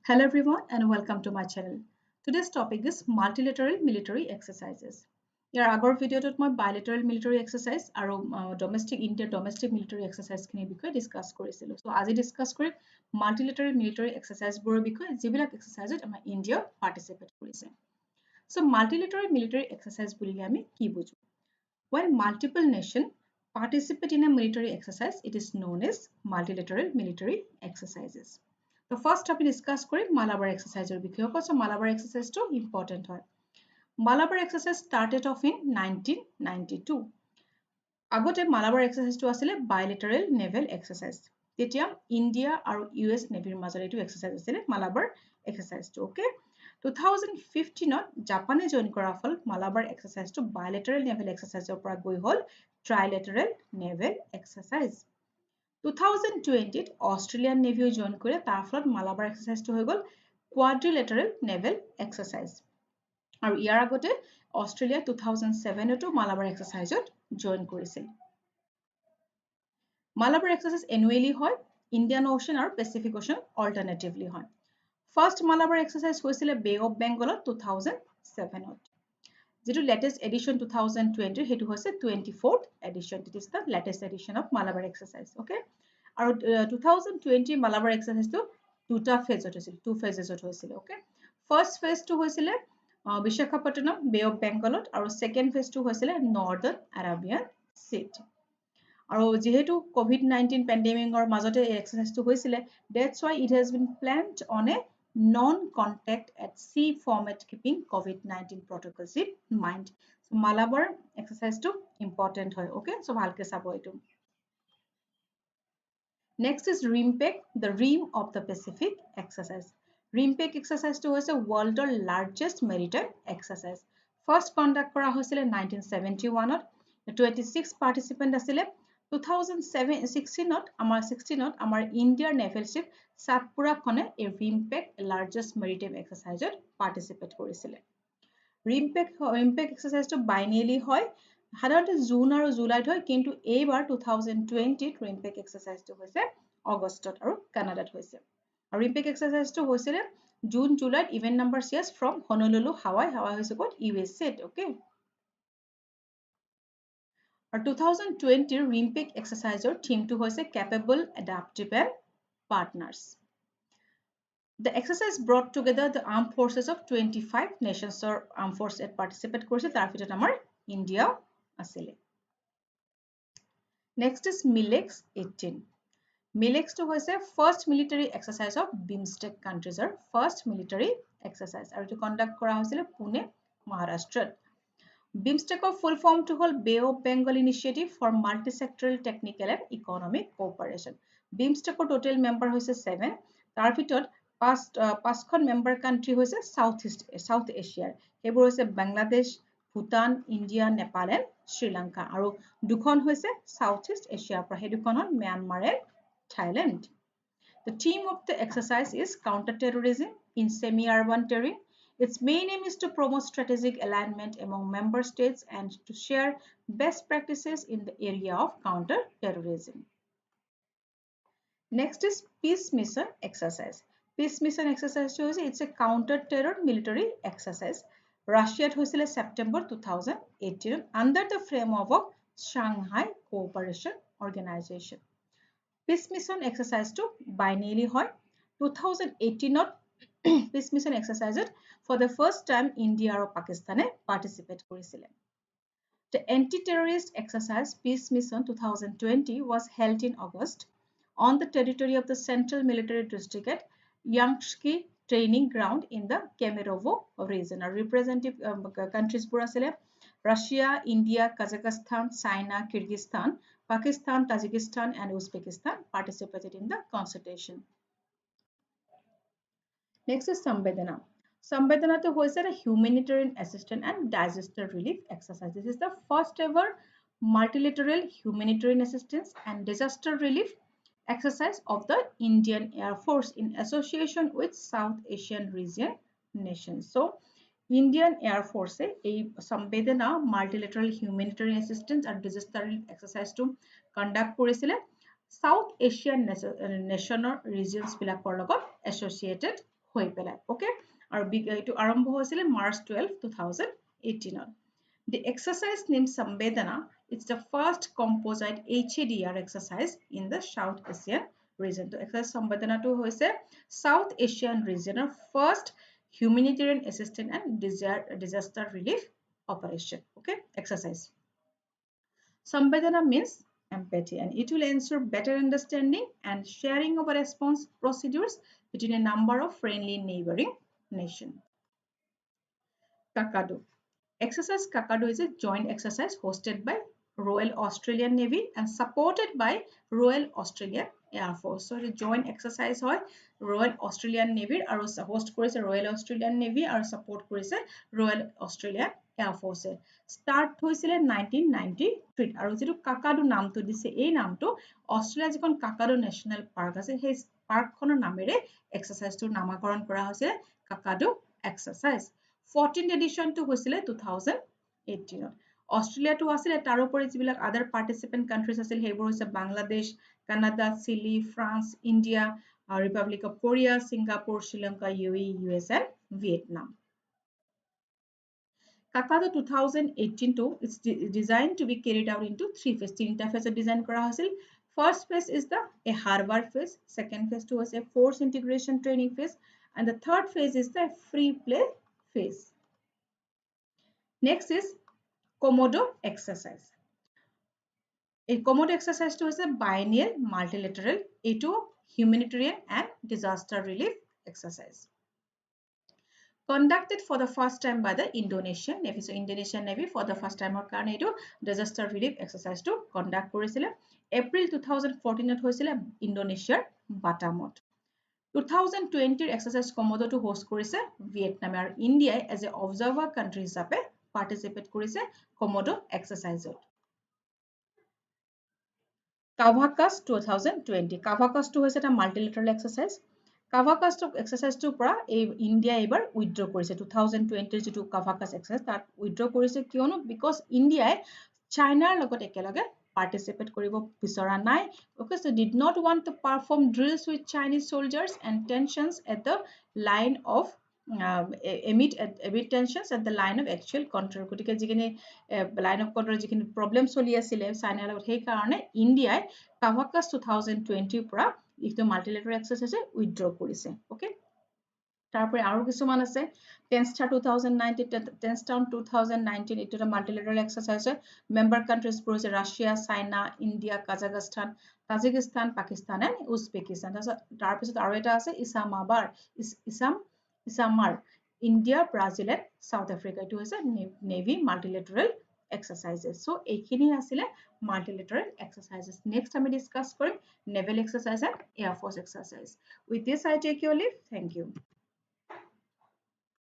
Hello everyone and welcome to my channel. Today's topic is multilateral military exercises. ইয়াৰ আগৰ ভিডিঅ'টোত মই bilateral military exercise আৰু inter-domestic military exercise খিনিৰ বিষয়ে discuss কৰিছিলোঁ। So আজি ডিসকাস কৰিম multilateral military exercise বোৰৰ বিষয়ে যিবিলাক exerciseত আমাৰ ইণ্ডিয়া participate কৰিছে। So multilateral military exercise বুলিলে আমি কি বুজো? When multiple nations participate in a military exercise, it is known as multilateral military exercises. So first আমি ডিসকাস কৰিম Malabar exercise ৰ বিষয়ে। অকল Malabar exercise টো important হয়। Malabar exercise started off in 1992. আগতে Malabar exercise টো আছিলে bilateral naval exercise. তেতিয়া ইণ্ডিয়া আৰু US নেভিৰ মাজত এইটো exercise আছিলে Malabar exercise টো, okay? 2015ত জাপানে জইন কৰা ফল Malabar exercise টো bilateral naval exercise ৰ পৰা গৈ হ'ল trilateral naval exercise. 2020 Australian Navy join কৰে তাৰ ফলত Malabar exercise টো হৈ গল quadrilateral naval exercise আৰু ইয়াৰ আগতে অষ্ট্ৰেলিয়া 2007 টো Malabar exercise join কৰিছিল Malabar exercise annually হয় Indian Ocean আৰু Pacific Ocean alternatively হয় First Malabar exercise হৈছিলে Bay of Bengal 2007 যেটো latest edition 2020 হেতু হৈছে 24th edition. It is the latest edition of Malabar exercise, okay? আৰু 2020 Malabar exercise টো দুটা phase হৈছিল, two phases হৈছিল, okay? First phase টো হৈছিলে বিশাখাপট্টনম Bay of Bengal আৰু second phase টো হৈছিলে Northern Arabian Sea. আৰু যেহেতু COVID-19 pandemic ৰ মাজতে এই exercise টো হৈছিলে, that's why it has been planned on a non-contact at sea format keeping COVID-19 protocols in mind. So Malabar exercise টো important হয়, okay? So ভালকে চাব এইটো। Next is RIMPAC, the Rim of the Pacific exercise. RIMPAC exercise টো হৈছে world largest maritime exercise. First conduct কৰা হৈছিলে 1971 ত 26 participant আছিলে 2016ত আমাৰ Indian naval ship Satpura খনে এই RIMPAC largest maritime exercise participate কৰিছিলে RIMPAC exercise টো biennially হয় সাধাৰণতে জুন আৰু জুলাইত হয় কিন্তু এইবাৰ 2020 RIMPAC exercise টো হৈছে আগষ্টত আৰু কানাডাত হৈছে আৰু RIMPAC exercise টো হৈছিলে জুন জুলাইত event number yes from Honolulu Hawaii হৈছে ক'ত USA, okay? Or 2020 RIMPAC exercise or theme to hoise capable, adaptive and partners. The exercise brought together the armed forces of 25 nations or armed force at participate course tarfitot amar India asile. Next is MILEX 18. MILEX to hoise first military exercise of BIMSTEC countries or first military exercise. Aru to conduct kora hoisile Pune, Maharashtra. BIMSTEC of full form to hold Bay of Bengal Initiative for Multisectoral Technical and Economic Cooperation. BIMSTEC of total member hoise 7. Tarfitot পাঁচখন member country hoise South Asia. Hebor hoise Bangladesh, Bhutan, India, Nepal and Sri Lanka. Aru dukhon hoise Southeast Asia. Prahe dukhon hon Myanmar and Thailand. The theme of the exercise is counter-terrorism in semi-urban terrain. Its main aim is to promote strategic alignment among member states and to share best practices in the area of counter-terrorism. Next is Peace Mission Exercise. Peace Mission Exercise it's a counter-terror military exercise. Russia hoisile September 2018 under the framework of Shanghai Cooperation Organization. Peace Mission Exercise to biennially hoy 2018 Peace Mission Exercise for the first time India or Pakistan participate korisile. The anti-terrorist exercise Peace Mission 2020 was held in August on the territory of the Central Military District at Yangtze Training Ground in the Kemerovo region. Our representative countries pura asile Russia, India, Kazakhstan, China, Kyrgyzstan, Pakistan, Tajikistan and Uzbekistan participated in the consultation. Next is Samvedana. Samvedana to hoise a humanitarian assistance and disaster relief exercise. This is the first ever multilateral humanitarian assistance and disaster relief exercise of the Indian Air Force in association with South Asian region nations. So, Indian Air Force a Samvedana multilateral humanitarian assistance and disaster relief exercise to conduct korisile South Asian nation regions bilakor logot associated হৈ পেলাই okay আৰু এইটো আৰম্ভ হৈছিলে March 12 2018 The exercise named Samvedana is the first composite HADR exercise in the South Asian region. So exercise Samvedana to hoise South Asian region first humanitarian assistance and disaster relief operation. Okay, exercise. Samvedana means empathy and it will ensure better understanding and sharing of response procedures between a number of friendly neighboring nations. Kakadu. Exercise Kakadu is a joint exercise hosted by Royal Australian Navy and supported by Royal Australian Air Force. So, the joint exercise hoy Royal Australian Navy aru host korise Royal Australian Navy aru support korise Royal Australian Air Force. Start hoisile 1993 aru jitu Kakadu namটো দিছে এই নামটো Australia যিখন Kakadu National Park আছে সেই পাৰ্কখনৰ নামেৰে এক্সাৰসাইজটোৰ নামকৰণ কৰা হৈছে Kakadu exercise 14th edition to হৈছিলে 2018 অষ্ট্ৰেলিয়াটো আছিল তাৰোপৰি যিবিলাক আদাৰ পাৰ্টিসিপেন্ট কান্ট্ৰিজ আছিল হেবোৰ হৈছে Bangladesh Canada Chile France India republic of Korea Singapore Sri Lanka UAE US and Vietnam Kakadu 2018 to it's designed to be carried out into three phases তিনিটা phase ডিজাইন কৰা হৈছিল first phase is a harbor phase second phase to was a force integration training phase and the third phase is the free play phase Next is Komodo exercise. A Komodo exercise is a biennial multilateral humanitarian and disaster relief exercise. Conducted for the first time by the Indonesian Navy. So Indonesian Navy for the first time disaster relief exercise to conduct korisile. April 2014 hoisile Indonesia Batamot. 2020 exercise Komodo to host korise Vietnam and India as an observer country hisabe participate korise Komodo exercise. Kavakaz 2020 Kavakaz to hoise a multilateral exercise. Kavakaz exercise to pra India ever withdraw korise 2020 to Kavakaz exercise that withdraw korise kyono because India China logot ekelage participate koribo bisora nai because they did not want to perform drills with Chinese soldiers and tensions at the line of emit tensions at the line of actual control gotike jikini line of control jikini problem choli asile China logot hei karone India Kavakaz 2020 পৰা ইটো multilateral exercise withdraw কৰিছে okay তারপরে আরো কিছুমান আছে 10th star 2019 10th star 2019 এটা multilateral exercise member countries পড়ছে Russia China India Kazakhstan Tajikistan Pakistan and Uzbekistan তার পিছত আরো এটা আছে ইসামার India Brazil and South Africa এটো হৈছে নেভি মাল্টিলেটারেল exercises so এইখিনি আসলে multilateral exercises next আমি discuss কৰিম naval exercise and air force exercise with this I take your leave thank you